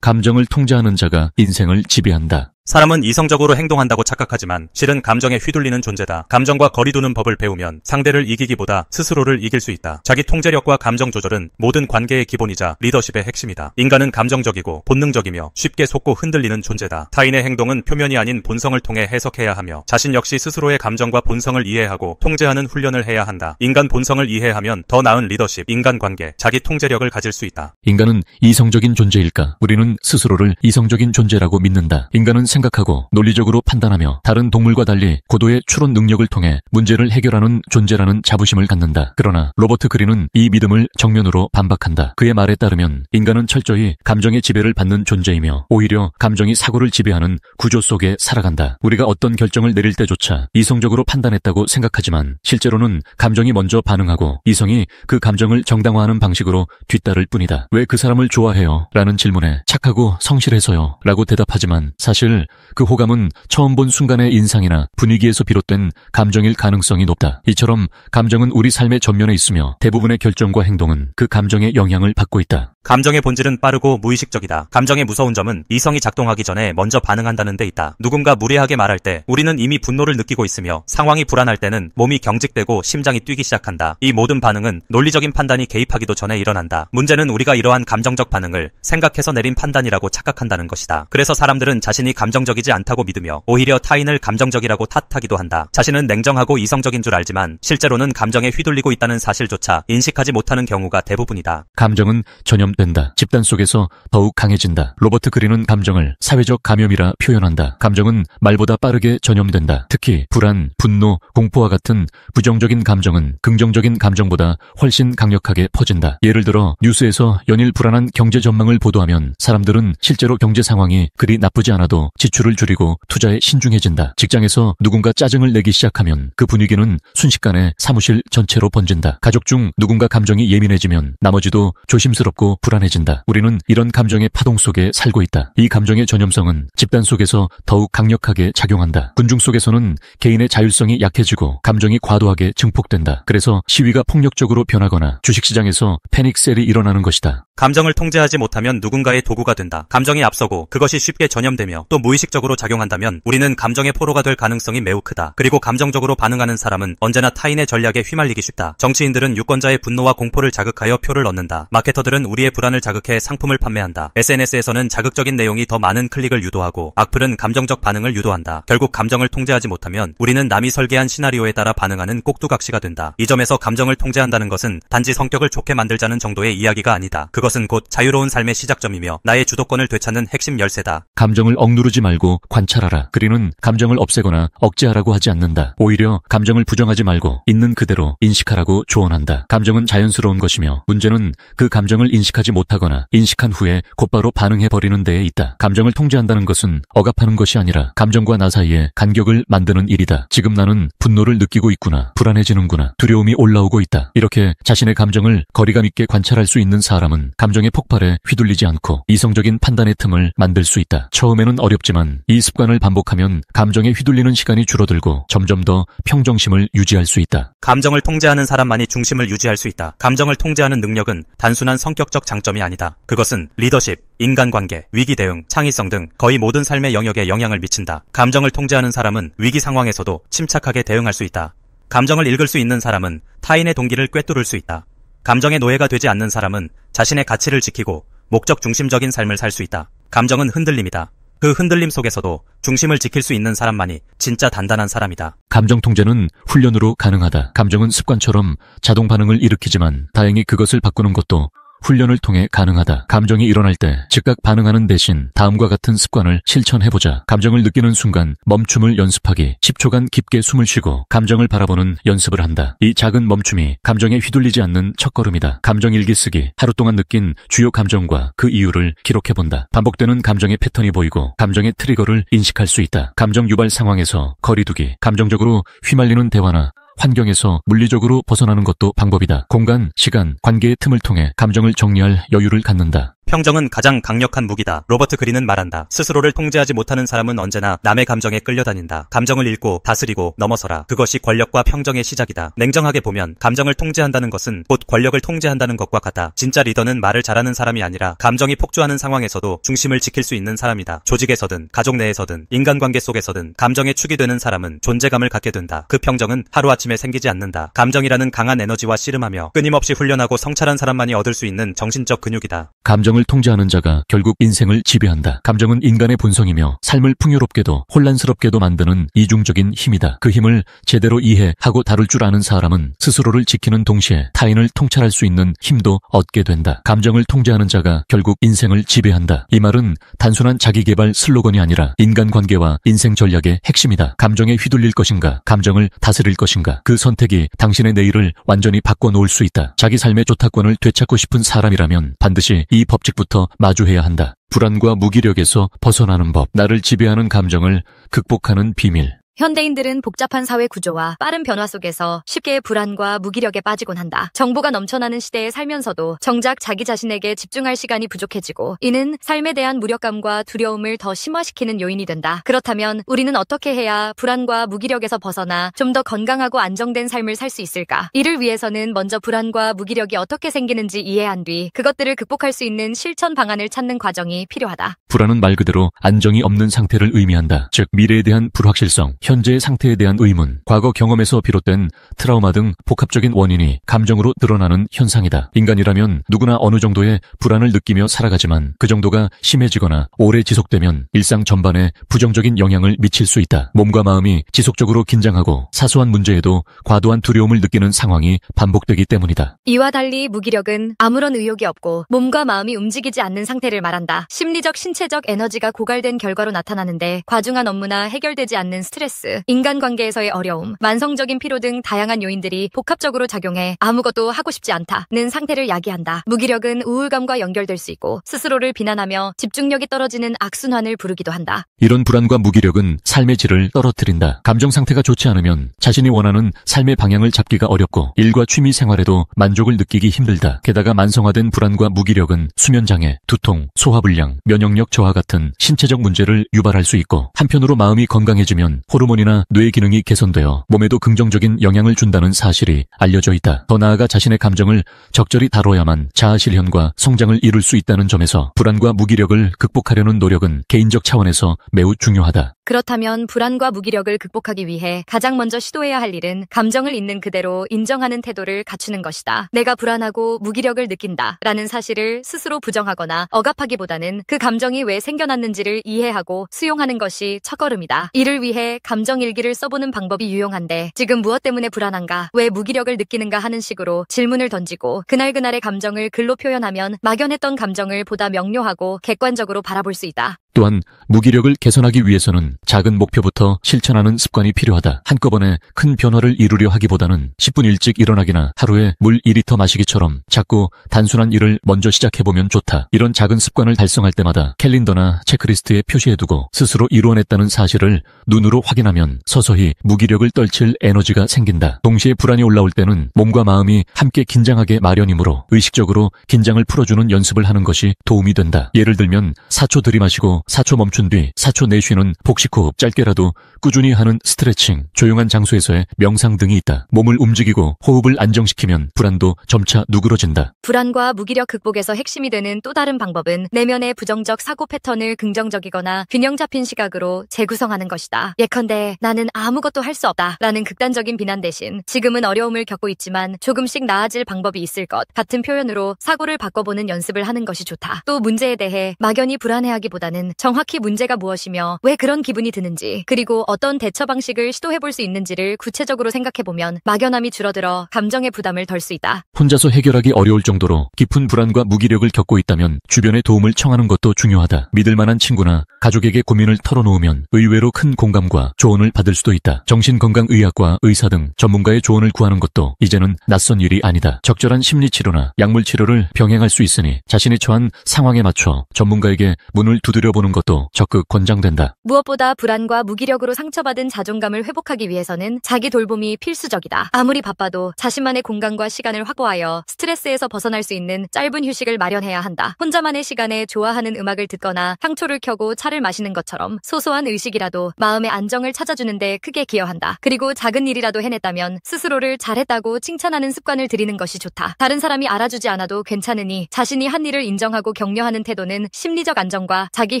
감정을 통제하는 자가 인생을 지배한다. 사람은 이성적으로 행동한다고 착각하지만 실은 감정에 휘둘리는 존재다. 감정과 거리 두는 법을 배우면 상대를 이기기보다 스스로를 이길 수 있다. 자기 통제력과 감정 조절은 모든 관계의 기본이자 리더십의 핵심이다. 인간은 감정적이고 본능적이며 쉽게 속고 흔들리는 존재다. 타인의 행동은 표면이 아닌 본성을 통해 해석해야 하며 자신 역시 스스로의 감정과 본성을 이해하고 통제하는 훈련을 해야 한다. 인간 본성을 이해하면 더 나은 리더십, 인간관계, 자기 통제력을 가질 수 있다. 인간은 이성적인 존재일까? 우리는 스스로를 이성적인 존재라고 믿는다. 인간은 생각하고 논리적으로 판단하며 다른 동물과 달리 고도의 추론 능력을 통해 문제를 해결하는 존재라는 자부심을 갖는다. 그러나 로버트 그린은 이 믿음을 정면으로 반박한다. 그의 말에 따르면 인간은 철저히 감정의 지배를 받는 존재이며 오히려 감정이 사고를 지배하는 구조 속에 살아간다. 우리가 어떤 결정을 내릴 때조차 이성적으로 판단했다고 생각하지만 실제로는 감정이 먼저 반응하고 이성이 그 감정을 정당화하는 방식으로 뒤따를 뿐이다. 왜 그 사람을 좋아해요? 라는 질문에 착하고 성실해서요 라고 대답하지만 사실 그 호감은 처음 본 순간의 인상이나 분위기에서 비롯된 감정일 가능성이 높다. 이처럼 감정은 우리 삶의 전면에 있으며 대부분의 결정과 행동은 그 감정의 영향을 받고 있다. 감정의 본질은 빠르고 무의식적이다. 감정의 무서운 점은 이성이 작동하기 전에 먼저 반응한다는 데 있다. 누군가 무례하게 말할 때 우리는 이미 분노를 느끼고 있으며 상황이 불안할 때는 몸이 경직되고 심장이 뛰기 시작한다. 이 모든 반응은 논리적인 판단이 개입하기도 전에 일어난다. 문제는 우리가 이러한 감정적 반응을 생각해서 내린 판단이라고 착각한다는 것이다. 그래서 사람들은 자신이 감정적이지 않다고 믿으며 오히려 타인을 감정적이라고 탓하기도 한다. 자신은 냉정하고 이성적인 줄 알지만 실제로는 감정에 휘둘리고 있다는 사실조차 인식하지 못하는 경우가 대부분이다. 감정은 전염된다. 집단 속에서 더욱 강해진다. 로버트 그린은 감정을 사회적 감염이라 표현한다. 감정은 말보다 빠르게 전염된다. 특히 불안, 분노, 공포와 같은 부정적인 감정은 긍정적인 감정보다 훨씬 강력하게 퍼진다. 예를 들어 뉴스에서 연일 불안한 경제 전망을 보도하면 사람들은 실제로 경제 상황이 그리 나쁘지 않아도 지출을 줄이고 투자에 신중해진다. 직장에서 누군가 짜증을 내기 시작하면 그 분위기는 순식간에 사무실 전체로 번진다. 가족 중 누군가 감정이 예민해지면 나머지도 조심스럽고 불안해진다. 우리는 이런 감정의 파동 속에 살고 있다. 이 감정의 전염성은 집단 속에서 더욱 강력하게 작용한다. 군중 속에서는 개인의 자율성이 약해지고 감정이 과도하게 증폭된다. 그래서 시위가 폭력적으로 변하거나 주식시장에서 패닉셀이 일어나는 것이다. 감정을 통제하지 못하면 누군가의 도구가 된다. 감정이 앞서고 그것이 쉽게 전염되며 또 무의식적으로 작용한다면 우리는 감정의 포로가 될 가능성이 매우 크다. 그리고 감정적으로 반응하는 사람은 언제나 타인의 전략에 휘말리기 쉽다. 정치인들은 유권자의 분노와 공포를 자극하여 표를 얻는다. 마케터들은 우리의 불안을 자극해 상품을 판매한다. SNS에서는 자극적인 내용이 더 많은 클릭을 유도하고 악플은 감정적 반응을 유도한다. 결국 감정을 통제하지 못하면 우리는 남이 설계한 시나리오에 따라 반응하는 꼭두각시가 된다. 이 점에서 감정을 통제한다는 것은 단지 성격을 좋게 만들자는 정도의 이야기가 아니다. 그것은 곧 자유로운 삶의 시작점이며 나의 주도권을 되찾는 핵심 열쇠다. 감정을 억누르지 말고 관찰하라. 그린은 감정을 없애거나 억제하라고 하지 않는다. 오히려 감정을 부정하지 말고 있는 그대로 인식하라고 조언한다. 감정은 자연스러운 것이며 문제는 그 감정을 인식하지 못하거나 인식한 후에 곧바로 반응해버리는 데에 있다. 감정을 통제한다는 것은 억압하는 것이 아니라 감정과 나 사이에 간격을 만드는 일이다. 지금 나는 분노를 느끼고 있구나. 불안해지는구나. 두려움이 올라오고 있다. 이렇게 자신의 감정을 거리감 있게 관찰할 수 있는 사람은 감정의 폭발에 휘둘리지 않고 이성적인 판단의 틈을 만들 수 있다. 처음에는 어렵지만 이 습관을 반복하면 감정에 휘둘리는 시간이 줄어들고 점점 더 평정심을 유지할 수 있다. 감정을 통제하는 사람만이 중심을 유지할 수 있다. 감정을 통제하는 능력은 단순한 성격적 장점이 아니다. 그것은 리더십, 인간관계, 위기 대응, 창의성 등 거의 모든 삶의 영역에 영향을 미친다. 감정을 통제하는 사람은 위기 상황에서도 침착하게 대응할 수 있다. 감정을 읽을 수 있는 사람은 타인의 동기를 꿰뚫을 수 있다. 감정의 노예가 되지 않는 사람은 자신의 가치를 지키고 목적 중심적인 삶을 살 수 있다. 감정은 흔들림이다. 그 흔들림 속에서도 중심을 지킬 수 있는 사람만이 진짜 단단한 사람이다. 감정 통제는 훈련으로 가능하다. 감정은 습관처럼 자동 반응을 일으키지만 다행히 그것을 바꾸는 것도 훈련을 통해 가능하다. 감정이 일어날 때 즉각 반응하는 대신 다음과 같은 습관을 실천해보자. 감정을 느끼는 순간 멈춤을 연습하기. 10초간 깊게 숨을 쉬고 감정을 바라보는 연습을 한다. 이 작은 멈춤이 감정에 휘둘리지 않는 첫걸음이다. 감정 일기 쓰기. 하루 동안 느낀 주요 감정과 그 이유를 기록해본다. 반복되는 감정의 패턴이 보이고 감정의 트리거를 인식할 수 있다. 감정 유발 상황에서 거리두기. 감정적으로 휘말리는 대화나 환경에서 물리적으로 벗어나는 것도 방법이다. 공간, 시간, 관계의 틈을 통해 감정을 정리할 여유를 갖는다. 평정은 가장 강력한 무기다. 로버트 그린은 말한다. 스스로를 통제하지 못하는 사람은 언제나 남의 감정에 끌려다닌다. 감정을 읽고 다스리고 넘어서라. 그것이 권력과 평정의 시작이다. 냉정하게 보면 감정을 통제한다는 것은 곧 권력을 통제한다는 것과 같다. 진짜 리더는 말을 잘하는 사람이 아니라 감정이 폭주하는 상황에서도 중심을 지킬 수 있는 사람이다. 조직에서든 가족 내에서든 인간관계 속에서든 감정에 축이 되는 사람은 존재감을 갖게 된다. 그 평정은 하루아침에 생기지 않는다. 감정이라는 강한 에너지와 씨름하며 끊임없이 훈련하고 성찰한 사람만이 얻을 수 있는 정신적 근육이다. 감정을 통제하는 자가 결국 인생을 지배한다. 감정은 인간의 본성이며 삶을 풍요롭게도 혼란스럽게도 만드는 이중적인 힘이다. 그 힘을 제대로 이해하고 다룰 줄 아는 사람은 스스로를 지키는 동시에 타인을 통찰할 수 있는 힘도 얻게 된다. 감정을 통제하는 자가 결국 인생을 지배한다. 이 말은 단순한 자기개발 슬로건이 아니라 인간관계와 인생 전략의 핵심이다. 감정에 휘둘릴 것인가, 감정을 다스릴 것인가, 그 선택이 당신의 내일을 완전히 바꿔놓을 수 있다. 자기 삶의 조타권을 되찾고 싶은 사람이라면 반드시 이 법칙부터 마주해야 한다. 불안과 무기력에서 벗어나는 법, 나를 지배하는 감정을 극복하는 비밀. 현대인들은 복잡한 사회 구조와 빠른 변화 속에서 쉽게 불안과 무기력에 빠지곤 한다. 정보가 넘쳐나는 시대에 살면서도 정작 자기 자신에게 집중할 시간이 부족해지고 이는 삶에 대한 무력감과 두려움을 더 심화시키는 요인이 된다. 그렇다면 우리는 어떻게 해야 불안과 무기력에서 벗어나 좀 더 건강하고 안정된 삶을 살 수 있을까? 이를 위해서는 먼저 불안과 무기력이 어떻게 생기는지 이해한 뒤 그것들을 극복할 수 있는 실천 방안을 찾는 과정이 필요하다. 불안은 말 그대로 안정이 없는 상태를 의미한다. 즉 미래에 대한 불확실성, 현재의 상태에 대한 의문, 과거 경험에서 비롯된 트라우마 등 복합적인 원인이 감정으로 드러나는 현상이다. 인간이라면 누구나 어느 정도의 불안을 느끼며 살아가지만 그 정도가 심해지거나 오래 지속되면 일상 전반에 부정적인 영향을 미칠 수 있다. 몸과 마음이 지속적으로 긴장하고 사소한 문제에도 과도한 두려움을 느끼는 상황이 반복되기 때문이다. 이와 달리 무기력은 아무런 의욕이 없고 몸과 마음이 움직이지 않는 상태를 말한다. 심리적, 신체적 에너지가 고갈된 결과로 나타나는데 과중한 업무나 해결되지 않는 스트레스, 인간관계에서의 어려움, 만성적인 피로 등 다양한 요인들이 복합적으로 작용해 아무것도 하고 싶지 않다는 상태를 야기한다. 무기력은 우울감과 연결될 수 있고 스스로를 비난하며 집중력이 떨어지는 악순환을 부르기도 한다. 이런 불안과 무기력은 삶의 질을 떨어뜨린다. 감정 상태가 좋지 않으면 자신이 원하는 삶의 방향을 잡기가 어렵고 일과 취미 생활에도 만족을 느끼기 힘들다. 게다가 만성화된 불안과 무기력은 수면장애, 두통, 소화불량, 면역력 저하 같은 신체적 문제를 유발할 수 있고 한편으로 마음이 건강해지면 호르몬이나 뇌 기능이 개선되어 몸에도 긍정적인 영향을 준다는 사실이 알려져 있다. 더 나아가 자신의 감정을 적절히 다뤄야만 자아 실현과 성장을 이룰 수 있다는 점에서 불안과 무기력을 극복하려는 노력은 개인적 차원에서 매우 중요하다. 그렇다면 불안과 무기력을 극복하기 위해 가장 먼저 시도해야 할 일은 감정을 있는 그대로 인정하는 태도를 갖추는 것이다. 내가 불안하고 무기력을 느낀다 라는 사실을 스스로 부정하거나 억압하기보다는 그 감정이 왜 생겨났는지를 이해하고 수용하는 것이 첫걸음이다. 이를 위해 감정일기를 써보는 방법이 유용한데 지금 무엇 때문에 불안한가, 왜 무기력을 느끼는가 하는 식으로 질문을 던지고 그날그날의 감정을 글로 표현하면 막연했던 감정을 보다 명료하고 객관적으로 바라볼 수 있다. 또한 무기력을 개선하기 위해서는 작은 목표부터 실천하는 습관이 필요하다. 한꺼번에 큰 변화를 이루려 하기보다는 10분 일찍 일어나기나 하루에 물 2리터 마시기처럼 작고 단순한 일을 먼저 시작해보면 좋다. 이런 작은 습관을 달성할 때마다 캘린더나 체크리스트에 표시해두고 스스로 이뤄냈다는 사실을 눈으로 확인하면 서서히 무기력을 떨칠 에너지가 생긴다. 동시에 불안이 올라올 때는 몸과 마음이 함께 긴장하게 마련이므로 의식적으로 긴장을 풀어주는 연습을 하는 것이 도움이 된다. 예를 들면 4초 들이마시고 4초 멈춘 뒤 4초 내쉬는 복식호흡, 짧게라도 꾸준히 하는 스트레칭, 조용한 장소에서의 명상 등이 있다. 몸을 움직이고 호흡을 안정시키면 불안도 점차 누그러진다. 불안과 무기력 극복에서 핵심이 되는 또 다른 방법은 내면의 부정적 사고 패턴을 긍정적이거나 균형 잡힌 시각으로 재구성하는 것이다. 예컨대 나는 아무것도 할 수 없다 라는 극단적인 비난 대신 지금은 어려움을 겪고 있지만 조금씩 나아질 방법이 있을 것 같은 표현으로 사고를 바꿔보는 연습을 하는 것이 좋다. 또 문제에 대해 막연히 불안해하기보다는 정확히 문제가 무엇이며 왜 그런 기분이 드는지, 그리고 어떤 대처 방식을 시도해볼 수 있는지를 구체적으로 생각해보면 막연함이 줄어들어 감정의 부담을 덜 수 있다. 혼자서 해결하기 어려울 정도로 깊은 불안과 무기력을 겪고 있다면 주변의 도움을 청하는 것도 중요하다. 믿을 만한 친구나 가족에게 고민을 털어놓으면 의외로 큰 공감과 조언을 받을 수도 있다. 정신건강의학과 의사 등 전문가의 조언을 구하는 것도 이제는 낯선 일이 아니다. 적절한 심리치료나 약물치료를 병행할 수 있으니 자신이 처한 상황에 맞춰 전문가에게 문을 두드려보는 찾아보는 것도 적극 권장된다. 무엇보다 불안과 무기력으로 상처받은 자존감을 회복하기 위해서는 자기 돌봄이 필수적이다. 아무리 바빠도 자신만의 공간과 시간을 확보하여 스트레스에서 벗어날 수 있는 짧은 휴식을 마련해야 한다. 혼자만의 시간에 좋아하는 음악을 듣거나 향초를 켜고 차를 마시는 것처럼 소소한 의식이라도 마음의 안정을 찾아주는 데 크게 기여한다. 그리고 작은 일이라도 해냈다면 스스로를 잘했다고 칭찬하는 습관을 들이는 것이 좋다. 다른 사람이 알아주지 않아도 괜찮으니 자신이 한 일을 인정하고 격려하는 태도는 심리적 안정과 자기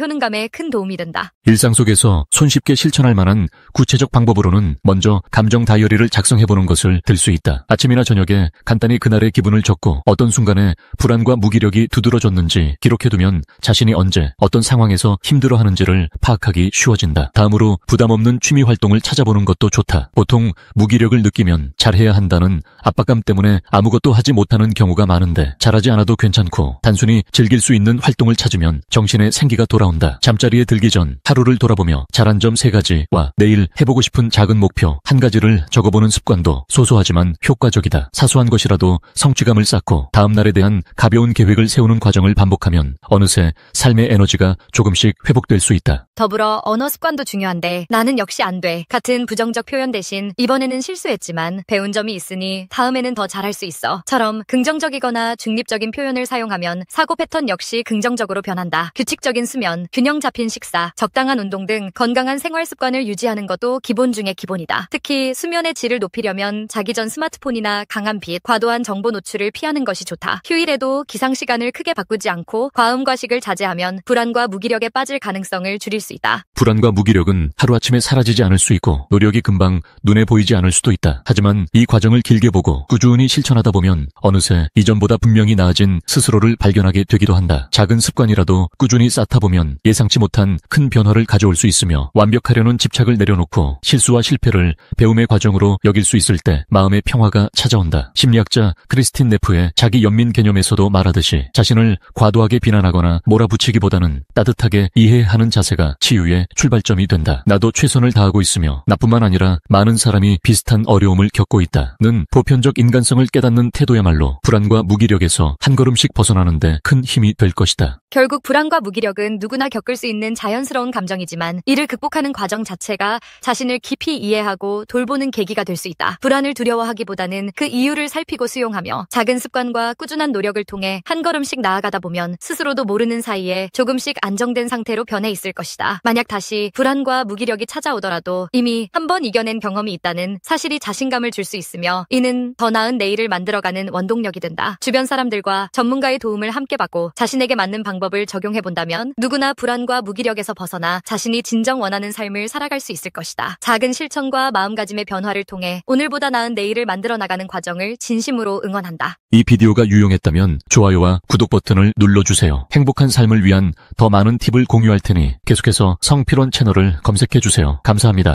효능감에 큰 도움이 된다. 일상 속에서 손쉽게 실천할 만한 구체적 방법으로는 먼저 감정 다이어리를 작성해보는 것을 들 수 있다. 아침이나 저녁에 간단히 그날의 기분을 적고 어떤 순간에 불안과 무기력이 두드러졌는지 기록해두면 자신이 언제 어떤 상황에서 힘들어하는지를 파악하기 쉬워진다. 다음으로 부담 없는 취미 활동을 찾아보는 것도 좋다. 보통 무기력을 느끼면 잘해야 한다는 압박감 때문에 아무것도 하지 못하는 경우가 많은데 잘하지 않아도 괜찮고 단순히 즐길 수 있는 활동을 찾으면 정신에 생기가 돌아온다. 잠자리에 들기 전 하루를 돌아보며 잘한 점 3가지와 내일 해보고 싶은 작은 목표 1가지를 적어보는 습관도 소소하지만 효과적이다. 사소한 것이라도 성취감을 쌓고 다음날에 대한 가벼운 계획을 세우는 과정을 반복하면 어느새 삶의 에너지가 조금씩 회복될 수 있다. 더불어 언어 습관도 중요한데 나는 역시 안 돼 같은 부정적 표현 대신 이번에는 실수했지만 배운 점이 있으니 다음에는 더 잘할 수 있어 처럼 긍정적이거나 중립적인 표현을 사용하면 사고 패턴 역시 긍정적으로 변한다. 규칙적인 수면, 균형 잡힌 식사, 적당한 운동 등 건강한 생활 습관을 유지하는 것도 기본 중의 기본이다. 특히 수면의 질을 높이려면 자기 전 스마트폰이나 강한 빛, 과도한 정보 노출을 피하는 것이 좋다. 휴일에도 기상 시간을 크게 바꾸지 않고 과음과식을 자제하면 불안과 무기력에 빠질 가능성을 줄일 수 있다. 불안과 무기력은 하루아침에 사라지지 않을 수 있고 노력이 금방 눈에 보이지 않을 수도 있다. 하지만 이 과정을 길게 보고 꾸준히 실천하다 보면 어느새 이전보다 분명히 나아진 스스로를 발견하게 되기도 한다. 작은 습관이라도 꾸준히 쌓다 보면 예상치 못한 큰 변화를 가져올 수 있으며 완벽하려는 집착을 내려놓고 실수와 실패를 배움의 과정으로 여길 수 있을 때 마음의 평화가 찾아온다. 심리학자 크리스틴 네프의 자기 연민 개념에서도 말하듯이 자신을 과도하게 비난하거나 몰아붙이기보다는 따뜻하게 이해하는 자세가 치유의 출발점이 된다. 나도 최선을 다하고 있으며 나뿐만 아니라 많은 사람이 비슷한 어려움을 겪고 있다는 보편적 인간성을 깨닫는 태도야말로 불안과 무기력에서 한 걸음씩 벗어나는데 큰 힘이 될 것이다. 결국 불안과 무기력은 누구나 겪을 수 있는 자연스러운 감정이지만 이를 극복하는 과정 자체가 자신을 깊이 이해하고 돌보는 계기가 될 수 있다. 불안을 두려워하기보다는 그 이유를 살피고 수용하며 작은 습관과 꾸준한 노력을 통해 한 걸음씩 나아가다 보면 스스로도 모르는 사이에 조금씩 안정된 상태로 변해 있을 것이다. 만약 다시 불안과 무기력이 찾아오더라도 이미 한 번 이겨낸 경험이 있다는 사실이 자신감을 줄 수 있으며 이는 더 나은 내일을 만들어가는 원동력이 된다. 주변 사람들과 전문가의 도움을 함께 받고 자신에게 맞는 방법을 적용해본다면 누구나 불안과 무기력에서 벗어나 자신이 진정 원하는 삶을 살아갈 수 있을 것이다. 작은 실천과 마음가짐의 변화를 통해 오늘보다 나은 내일을 만들어 나가는 과정을 진심으로 응원한다. 이 비디오가 유용했다면 좋아요와 구독 버튼을 눌러주세요. 행복한 삶을 위한 더 많은 팁을 공유할 테니 계속해서 성필원 채널을 검색해주세요. 감사합니다.